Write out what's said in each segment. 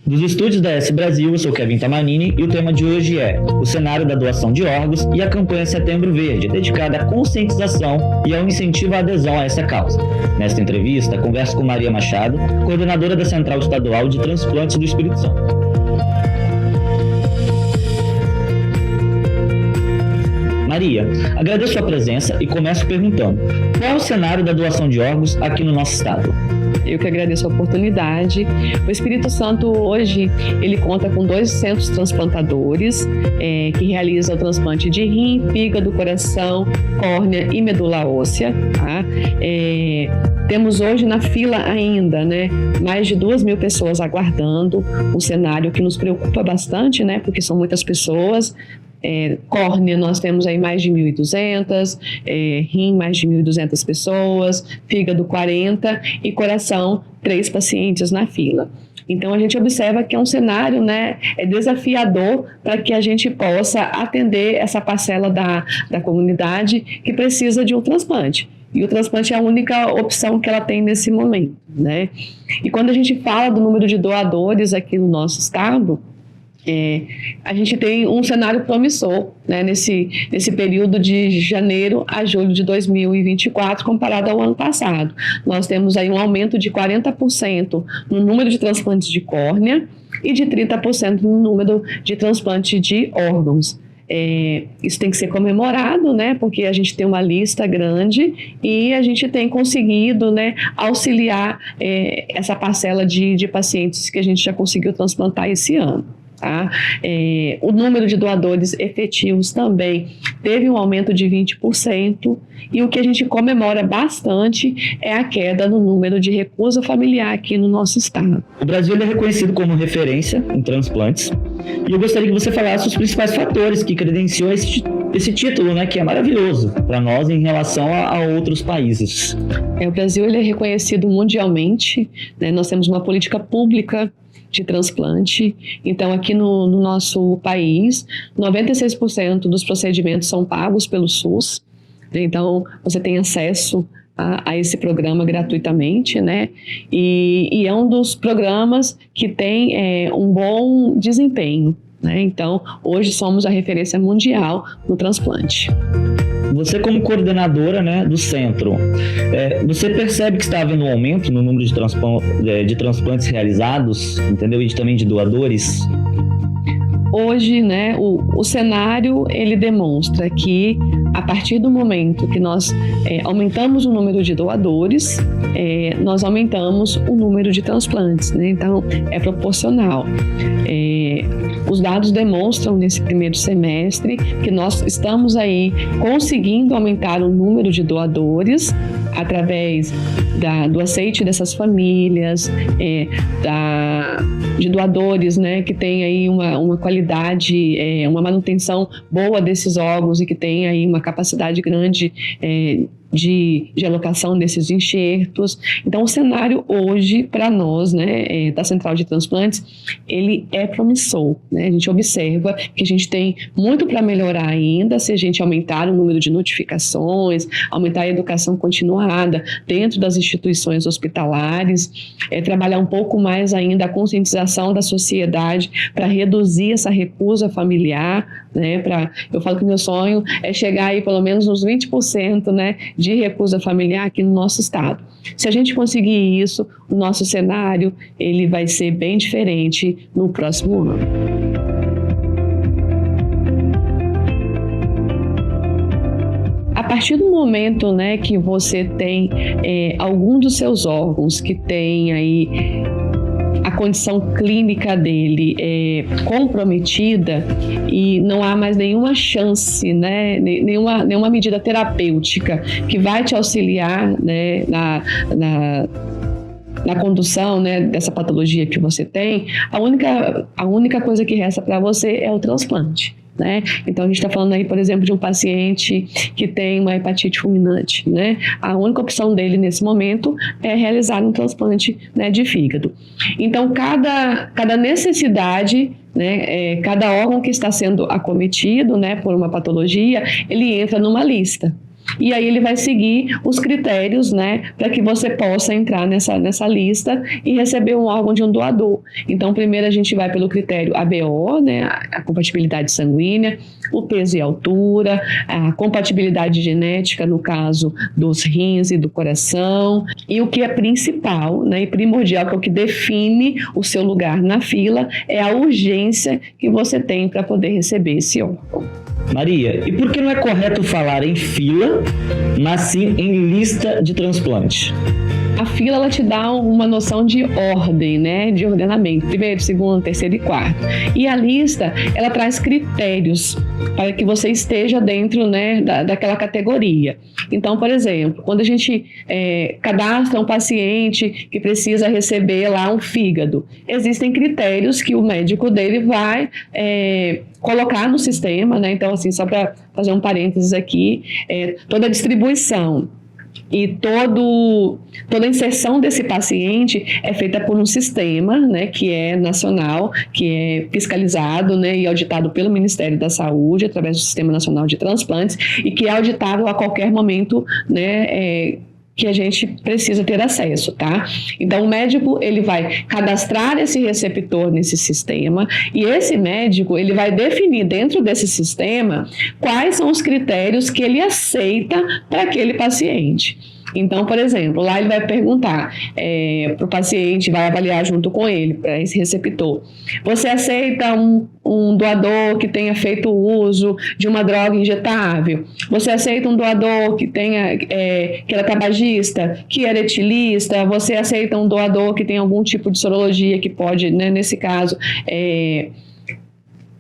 Dos estúdios da S Brasil, eu sou Kevin Tamanini e o tema de hoje é o cenário da doação de órgãos e a campanha Setembro Verde, dedicada à conscientização e ao incentivo à adesão a essa causa. Nesta entrevista, converso com Maria Machado, coordenadora da Central Estadual de Transplantes do Espírito Santo. Maria, agradeço a presença e começo perguntando: qual é o cenário da doação de órgãos aqui no nosso estado? Eu que agradeço a oportunidade. O Espírito Santo hoje, ele conta com 2 centros transplantadores que realizam o transplante de rim, fígado, coração, córnea e medula óssea. Tá? Temos hoje na fila ainda, mais de 2.000 pessoas aguardando, um cenário que nos preocupa bastante, porque são muitas pessoas. Córnea, nós temos aí mais de 1.200, rim, mais de 1.200 pessoas, fígado 40 e coração 3 pacientes na fila. Então a gente observa que é um cenário desafiador para que a gente possa atender essa parcela da comunidade que precisa de um transplante. E o transplante é a única opção que ela tem nesse momento. E quando a gente fala do número de doadores aqui no nosso estado, a gente tem um cenário promissor nesse período de janeiro a julho de 2024 comparado ao ano passado. Nós temos aí um aumento de 40% no número de transplantes de córnea e de 30% no número de transplantes de órgãos. Isso tem que ser comemorado, porque a gente tem uma lista grande e a gente tem conseguido auxiliar essa parcela de pacientes que a gente já conseguiu transplantar esse ano. Tá? O número de doadores efetivos também teve um aumento de 20% e o que a gente comemora bastante é a queda no número de recusa familiar aqui no nosso estado. O Brasil é reconhecido como referência em transplantes e eu gostaria que você falasse os principais fatores que credenciam esse título, que é maravilhoso para nós em relação a outros países. O Brasil ele é reconhecido mundialmente, nós temos uma política pública de transplante. Então, aqui no nosso país, 96% dos procedimentos são pagos pelo SUS. Então, você tem acesso a esse programa gratuitamente, E é um dos programas que tem um bom desempenho. Então, hoje somos a referência mundial no transplante. Você como coordenadora do centro, você percebe que está havendo um aumento no número de transplantes realizados, entendeu? E também de doadores? Hoje, o cenário ele demonstra que a partir do momento que nós aumentamos o número de doadores, nós aumentamos o número de transplantes, Então, é proporcional. Os dados demonstram nesse primeiro semestre que nós estamos aí conseguindo aumentar o número de doadores através do aceite dessas famílias, de doadores que tem aí uma qualidade, uma manutenção boa desses órgãos e que tem aí uma capacidade grande de alocação desses enxertos. Então, o cenário hoje, para nós, da Central de Transplantes, ele é promissor. A gente observa que a gente tem muito para melhorar ainda, se a gente aumentar o número de notificações, aumentar a educação continuada dentro das instituições hospitalares, trabalhar um pouco mais ainda a conscientização da sociedade para reduzir essa recusa familiar, eu falo que o meu sonho é chegar aí pelo menos uns 20%, de recusa familiar aqui no nosso estado. Se a gente conseguir isso, o nosso cenário ele vai ser bem diferente no próximo ano. A partir do momento que você tem algum dos seus órgãos que tem aí a condição clínica dele comprometida e não há mais nenhuma chance, nenhuma medida terapêutica que vai te auxiliar na condução dessa patologia que você tem, a única coisa que resta para você é o transplante. Então, a gente está falando aí, por exemplo, de um paciente que tem uma hepatite fulminante, A única opção dele nesse momento é realizar um transplante de fígado. Então, cada necessidade, cada órgão que está sendo acometido por uma patologia, ele entra numa lista. e aí ele vai seguir os critérios, né, para que você possa entrar nessa lista e receber um órgão de um doador. Então, primeiro a gente vai pelo critério ABO, né, a compatibilidade sanguínea, o peso e altura, a compatibilidade genética no caso dos rins e do coração, e o que é principal, né, e primordial, que é o que define o seu lugar na fila, é a urgência que você tem para poder receber esse órgão. Maria, e por que não é correto falar em fila, mas sim em lista de transplante? A fila, ela te dá uma noção de ordem, né, de ordenamento, primeiro, segundo, terceiro e quarto. E a lista, ela traz critérios para que você esteja dentro, né, daquela categoria. Então, por exemplo, quando a gente cadastra um paciente que precisa receber lá um fígado, existem critérios que o médico dele vai colocar no sistema, né? Então, assim, só para fazer um parênteses aqui, toda a distribuição e toda a inserção desse paciente é feita por um sistema, né, que é nacional, que é fiscalizado, né, e auditado pelo Ministério da Saúde, através do Sistema Nacional de Transplantes, e que é auditável a qualquer momento, né, que a gente precisa ter acesso, tá? Então, o médico, ele vai cadastrar esse receptor nesse sistema, e esse médico, ele vai definir dentro desse sistema quais são os critérios que ele aceita para aquele paciente. Então, por exemplo, lá ele vai perguntar para o paciente, vai avaliar junto com ele, para esse receptor: você aceita um doador que tenha feito uso de uma droga injetável? Você aceita um doador que tenha, que era tabagista, que era etilista? Você aceita um doador que tem algum tipo de sorologia que pode, né, nesse caso,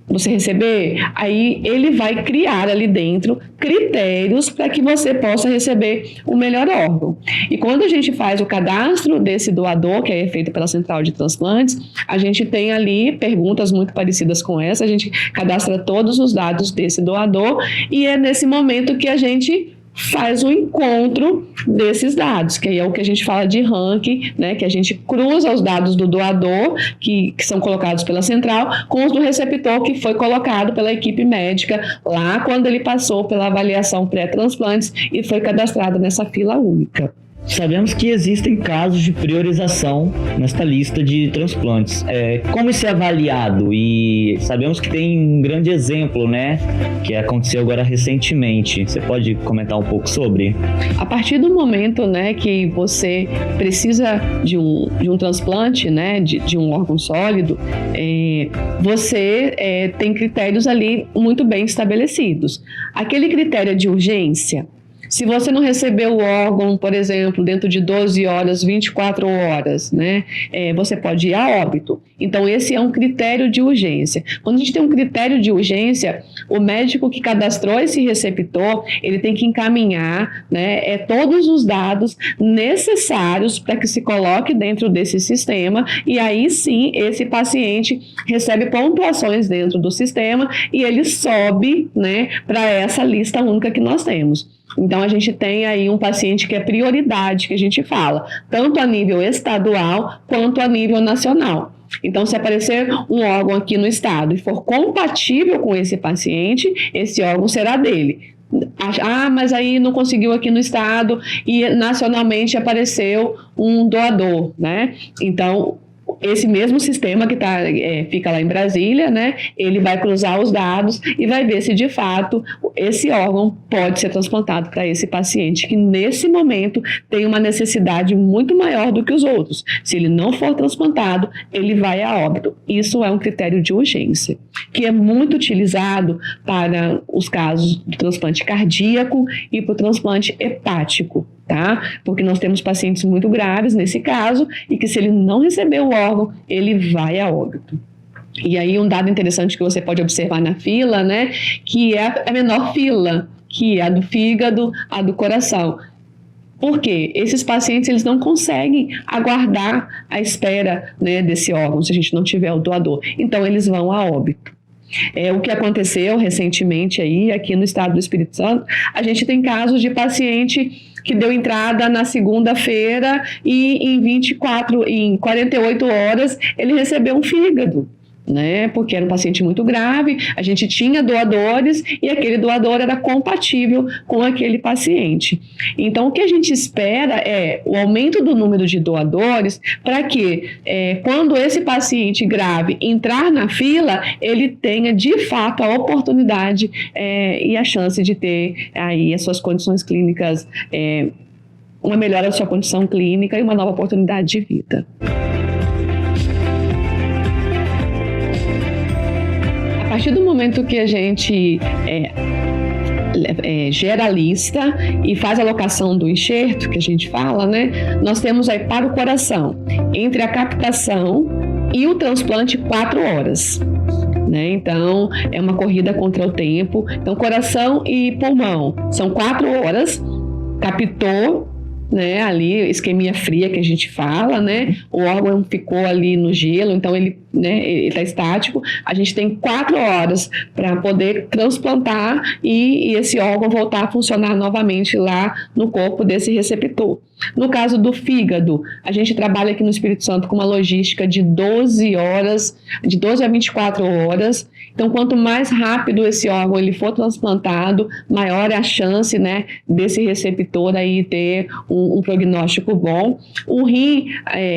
você receber? Aí ele vai criar ali dentro critérios para que você possa receber o melhor órgão. E quando a gente faz o cadastro desse doador, que é feito pela Central de Transplantes, a gente tem ali perguntas muito parecidas com essa, a gente cadastra todos os dados desse doador, e é nesse momento que a gente faz o encontro desses dados, que é o que a gente fala de ranking, né, que a gente cruza os dados do doador, que são colocados pela central, com os do receptor, que foi colocado pela equipe médica lá quando ele passou pela avaliação pré-transplantes e foi cadastrado nessa fila única. Sabemos que existem casos de priorização nesta lista de transplantes. Como isso é avaliado? E sabemos que tem um grande exemplo, né, que aconteceu agora recentemente. Você pode comentar um pouco sobre? A partir do momento, né, que você precisa de um transplante, né, de um órgão sólido, você tem critérios ali muito bem estabelecidos. Aquele critério de urgência, se você não recebeu o órgão, por exemplo, dentro de 12 horas, 24 horas, né, você pode ir a óbito. Então, esse é um critério de urgência. Quando a gente tem um critério de urgência, o médico que cadastrou esse receptor, ele tem que encaminhar, né, todos os dados necessários para que se coloque dentro desse sistema, e aí sim, esse paciente recebe pontuações dentro do sistema e ele sobe, né, para essa lista única que nós temos. Então, a gente tem aí um paciente que é prioridade, que a gente fala, tanto a nível estadual quanto a nível nacional. Então, se aparecer um órgão aqui no estado e for compatível com esse paciente, esse órgão será dele. Mas aí não conseguiu aqui no estado e nacionalmente apareceu um doador, né? Então, esse mesmo sistema que fica lá em Brasília, né, ele vai cruzar os dados e vai ver se de fato esse órgão pode ser transplantado para esse paciente que nesse momento tem uma necessidade muito maior do que os outros. Se ele não for transplantado, ele vai a óbito. Isso é um critério de urgência, que é muito utilizado para os casos do transplante cardíaco e para o transplante hepático. Tá? Porque nós temos pacientes muito graves nesse caso e que se ele não receber o órgão, ele vai a óbito. E aí um dado interessante que você pode observar na fila, né, que é a menor fila, que é a do fígado, a do coração. Por quê? Esses pacientes, eles não conseguem aguardar a espera, né, desse órgão, se a gente não tiver o doador. Então, eles vão a óbito. O que aconteceu recentemente aí, aqui no estado do Espírito Santo, a gente tem casos de paciente que deu entrada na segunda-feira e em 48 horas ele recebeu um fígado. né? Porque era um paciente muito grave, a gente tinha doadores e aquele doador era compatível com aquele paciente. Então, o que a gente espera é o aumento do número de doadores para que, quando esse paciente grave entrar na fila, ele tenha, de fato, a oportunidade e a chance de ter aí as suas condições clínicas, uma melhora da sua condição clínica e uma nova oportunidade de vida. A partir do momento que a gente gera a lista e faz a alocação do enxerto, que a gente fala, né? Nós temos aí para o coração, entre a captação e o transplante, 4 horas. Né? Então, é uma corrida contra o tempo. Então, coração e pulmão são 4 horas, captou, né, ali, isquemia fria que a gente fala, né, o órgão ficou ali no gelo, então ele está estático, a gente tem 4 horas para poder transplantar e esse órgão voltar a funcionar novamente lá no corpo desse receptor. No caso do fígado, a gente trabalha aqui no Espírito Santo com uma logística de 12 horas, de 12 a 24 horas. Então, quanto mais rápido esse órgão ele for transplantado, maior é a chance, né, desse receptor aí ter um prognóstico bom. O rim,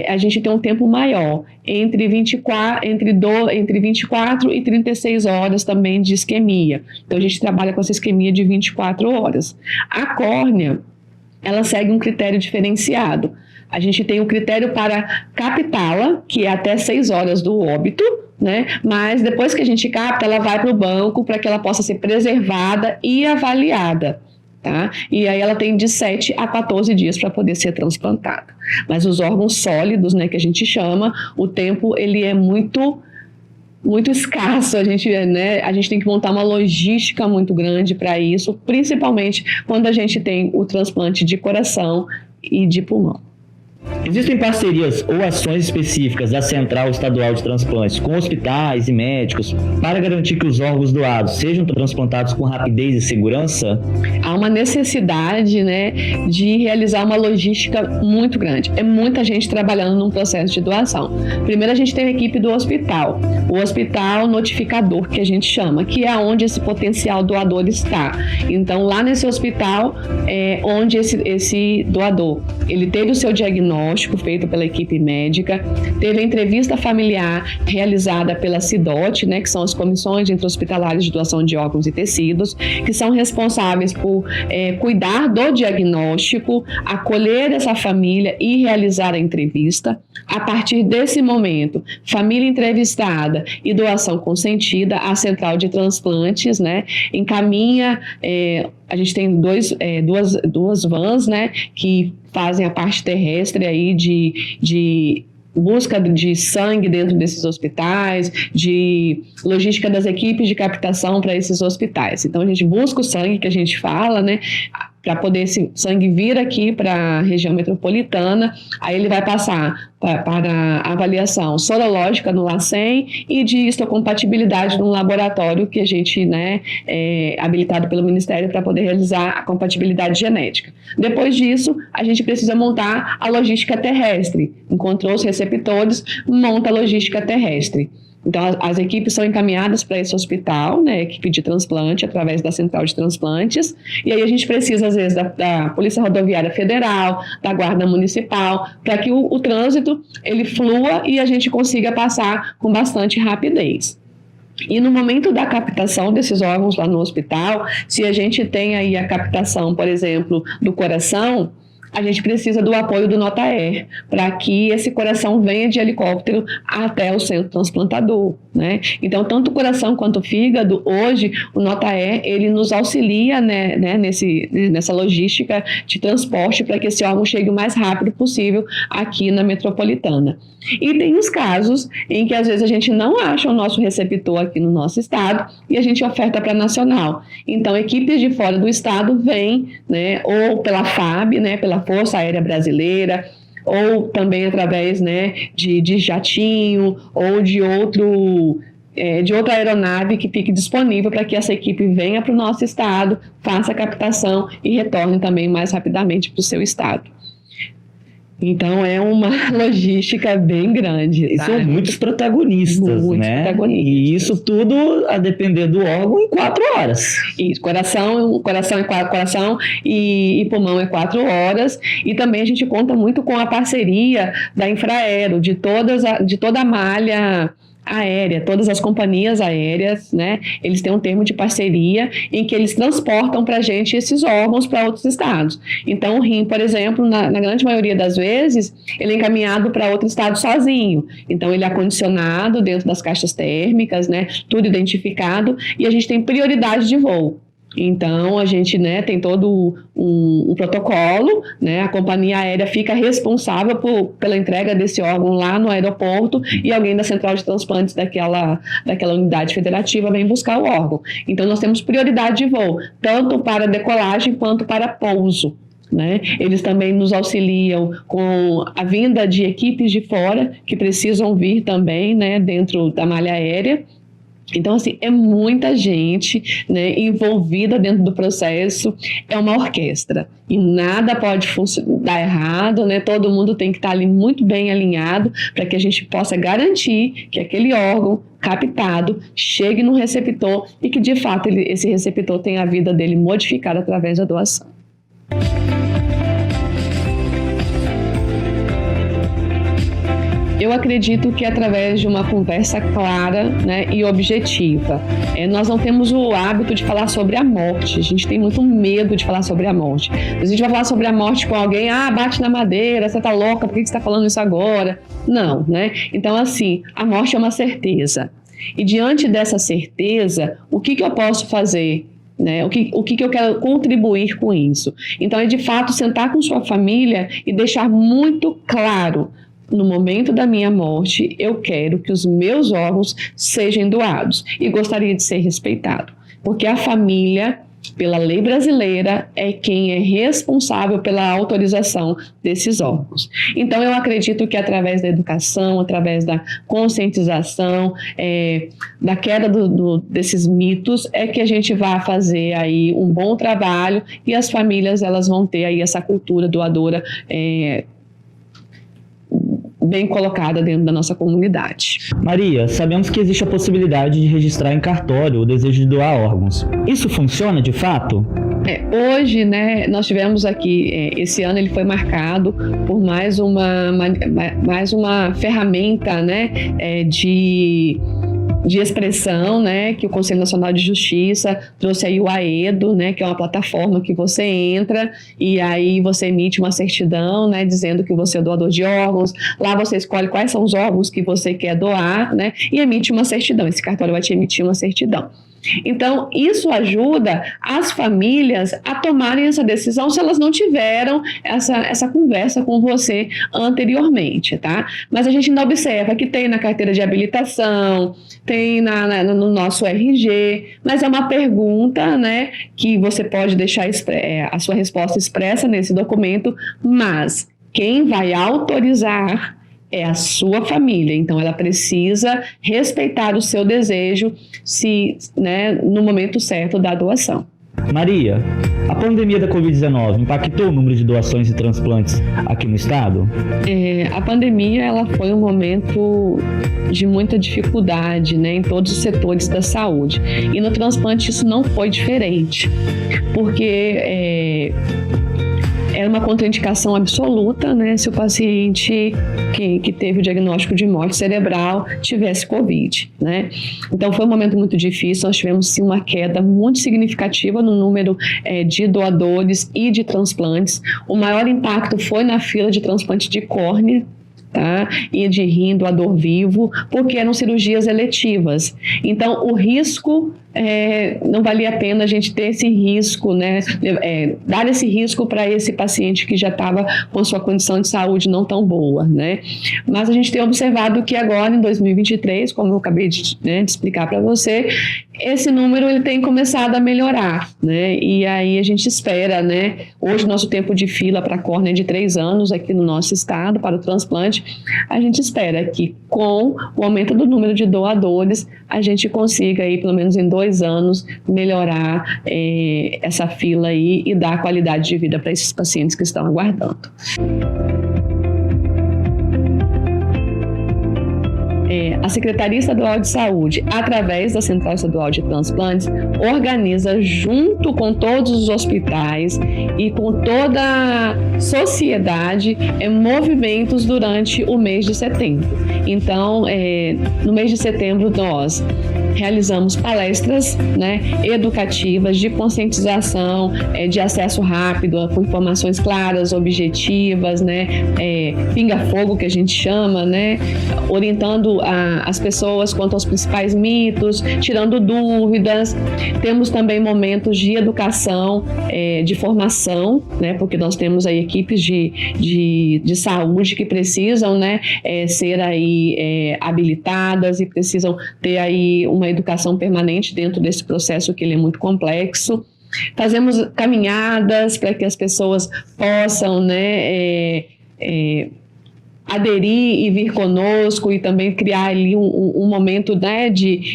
a gente tem um tempo maior, entre 24 e 36 horas também de isquemia. Então, a gente trabalha com essa isquemia de 24 horas. A córnea, ela segue um critério diferenciado. A gente tem um critério para captá-la, que é até 6 horas do óbito, né? Mas depois que a gente capta, ela vai para o banco para que ela possa ser preservada e avaliada. Tá? E aí ela tem de 7 a 14 dias para poder ser transplantada. Mas os órgãos sólidos, né, que a gente chama, o tempo ele é muito escasso, a gente tem que montar uma logística muito grande para isso, principalmente quando a gente tem o transplante de coração e de pulmão. Existem parcerias ou ações específicas da Central Estadual de Transplantes com hospitais e médicos para garantir que os órgãos doados sejam transplantados com rapidez e segurança? Há uma necessidade, né, de realizar uma logística muito grande. É muita gente trabalhando num processo de doação. Primeiro a gente tem a equipe do hospital, o hospital notificador que a gente chama, que é onde esse potencial doador está. Então lá nesse hospital é onde esse doador, ele teve o seu diagnóstico feito pela equipe médica, teve a entrevista familiar realizada pela CIDOT, né, que são as comissões intra-hospitalares de doação de órgãos e tecidos, que são responsáveis por cuidar do diagnóstico, acolher essa família e realizar a entrevista. A partir desse momento, família entrevistada e doação consentida, a Central de Transplantes, né, encaminha, a gente tem duas vans, né, que fazem a parte terrestre aí de busca de sangue dentro desses hospitais, de logística das equipes de captação para esses hospitais. Então, a gente busca o sangue que a gente fala, né, para poder esse sangue vir aqui para a região metropolitana, aí ele vai passar para avaliação sorológica no LACEN e de histocompatibilidade no laboratório que a gente, né, é habilitado pelo Ministério para poder realizar a compatibilidade genética. Depois disso, a gente precisa montar a logística terrestre. Encontrou os receptores, monta a logística terrestre. Então, as equipes são encaminhadas para esse hospital, né, equipe de transplante, através da Central de Transplantes, e aí a gente precisa, às vezes, da Polícia Rodoviária Federal, da Guarda Municipal, para que o trânsito, ele flua e a gente consiga passar com bastante rapidez. E no momento da captação desses órgãos lá no hospital, se a gente tem aí a captação, por exemplo, do coração, a gente precisa do apoio do Notaer para que esse coração venha de helicóptero até o centro transplantador, né? Então, tanto o coração quanto o fígado, hoje, o Notaer, ele nos auxilia, né, nessa logística de transporte para que esse órgão chegue o mais rápido possível aqui na metropolitana. E tem os casos em que, às vezes, a gente não acha o nosso receptor aqui no nosso estado e a gente oferta para a nacional. Então, equipes de fora do estado vêm, né, ou pela FAB, né, pela Força Aérea Brasileira, ou também através, né, de jatinho ou de outra aeronave que fique disponível para que essa equipe venha para o nosso estado, faça a captação e retorne também mais rapidamente para o seu estado. Então é uma logística bem grande. E são muitos protagonistas, né? E isso tudo a depender do órgão em 4 horas. Isso, coração e pulmão é 4 horas. E também a gente conta muito com a parceria da Infraero, de toda a malha aérea, todas as companhias aéreas, né? Eles têm um termo de parceria em que eles transportam para a gente esses órgãos para outros estados. Então, o rim, por exemplo, na grande maioria das vezes, ele é encaminhado para outro estado sozinho. Então, ele é acondicionado dentro das caixas térmicas, né? Tudo identificado, e a gente tem prioridade de voo. Então, a gente, né, tem todo um protocolo, né, a companhia aérea fica responsável pela entrega desse órgão lá no aeroporto e alguém da central de transplantes daquela unidade federativa vem buscar o órgão. Então, nós temos prioridade de voo, tanto para decolagem quanto para pouso. Né? Eles também nos auxiliam com a vinda de equipes de fora que precisam vir também, né, dentro da malha aérea. Então, assim, é muita gente, né, envolvida dentro do processo, é uma orquestra e nada pode dar errado, né? Todo mundo tem que estar ali muito bem alinhado para que a gente possa garantir que aquele órgão captado chegue no receptor e que, de fato, esse receptor tenha a vida dele modificada através da doação. Eu acredito que através de uma conversa clara, né, e objetiva. Nós não temos o hábito de falar sobre a morte, a gente tem muito medo de falar sobre a morte. A gente vai falar sobre a morte com alguém, bate na madeira, você tá louca, por que você está falando isso agora? Não, né? Então, assim, a morte é uma certeza. E diante dessa certeza, o que eu posso fazer? Né? O que eu quero contribuir com isso? Então, é de fato sentar com sua família e deixar muito claro: no momento da minha morte, eu quero que os meus órgãos sejam doados e gostaria de ser respeitado, porque a família, pela lei brasileira, é quem é responsável pela autorização desses órgãos. Então, eu acredito que através da educação, através da conscientização, da queda desses mitos, é que a gente vai fazer aí um bom trabalho e as famílias, elas vão ter aí essa cultura doadora bem colocada dentro da nossa comunidade. Maria, sabemos que existe a possibilidade de registrar em cartório o desejo de doar órgãos. Isso funciona de fato? Hoje, né, nós tivemos aqui, esse ano ele foi marcado por mais uma ferramenta, né, de expressão, né, que o Conselho Nacional de Justiça trouxe aí o AEDO, né, que é uma plataforma que você entra e aí você emite uma certidão, né, dizendo que você é doador de órgãos. Lá você escolhe quais são os órgãos que você quer doar, né, e emite uma certidão. Esse cartório vai te emitir uma certidão. Então, isso ajuda as famílias a tomarem essa decisão se elas não tiveram essa conversa com você anteriormente, tá? Mas a gente ainda observa que tem na carteira de habilitação, tem no nosso RG, mas é uma pergunta, né, que você pode deixar a sua resposta expressa nesse documento, mas quem vai autorizar é a sua família, então ela precisa respeitar o seu desejo no momento certo da doação. Maria, a pandemia da Covid-19 impactou o número de doações e transplantes aqui no estado? A pandemia ela foi um momento de muita dificuldade, né, em todos os setores da saúde. E no transplante isso não foi diferente, porque era uma contraindicação absoluta, né, se o paciente que teve o diagnóstico de morte cerebral tivesse Covid, né? Então foi um momento muito difícil, nós tivemos sim uma queda muito significativa no número de doadores e de transplantes. O maior impacto foi na fila de transplante de córnea, tá? E de rim, doador vivo, porque eram cirurgias eletivas. Então, o risco, não valia a pena a gente ter esse risco, né? Dar esse risco para esse paciente que já estava com sua condição de saúde não tão boa, né? Mas a gente tem observado que agora, em 2023, como eu acabei de explicar para você, esse número ele tem começado a melhorar, né? E aí a gente espera, né? Hoje, nosso tempo de fila para córnea é de 3 anos aqui no nosso estado, para o transplante. A gente espera que, com o aumento do número de doadores, a gente consiga, aí, pelo menos em 2 anos, melhorar essa fila aí e dar qualidade de vida para esses pacientes que estão aguardando. A Secretaria Estadual de Saúde, através da Central Estadual de Transplantes, organiza junto com todos os hospitais e com toda a sociedade movimentos durante o mês de setembro. Então, no mês de setembro, nós realizamos palestras, educativas de conscientização, de acesso rápido, com informações claras, objetivas, pinga-fogo que a gente chama, orientando as pessoas quanto aos principais mitos, tirando dúvidas. Temos também momentos de educação, de formação, porque nós temos aí equipes de saúde que precisam, ser aí habilitadas e precisam ter aí uma educação permanente dentro desse processo que ele é muito complexo. Fazemos caminhadas para que as pessoas possam, aderir e vir conosco e também criar ali um momento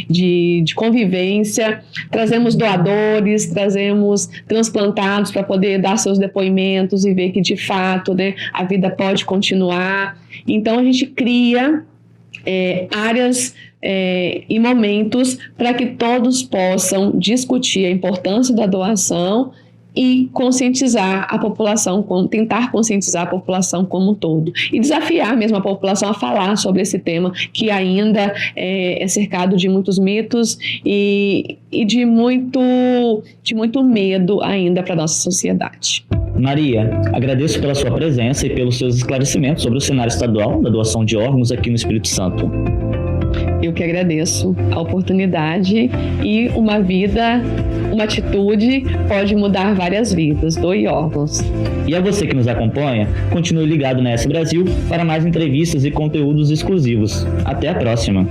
de convivência. Trazemos doadores, trazemos transplantados para poder dar seus depoimentos e ver que de fato a vida pode continuar. Então a gente cria áreas e momentos para que todos possam discutir a importância da doação e conscientizar a população, tentar conscientizar a população como um todo. E desafiar mesmo a população a falar sobre esse tema, que ainda é cercado de muitos mitos e de muito medo ainda para a nossa sociedade. Maria, agradeço pela sua presença e pelos seus esclarecimentos sobre o cenário estadual da doação de órgãos aqui no Espírito Santo. Eu que agradeço a oportunidade e uma atitude pode mudar várias vidas. Doe órgãos. E a você que nos acompanha, continue ligado na ES Brasil para mais entrevistas e conteúdos exclusivos. Até a próxima!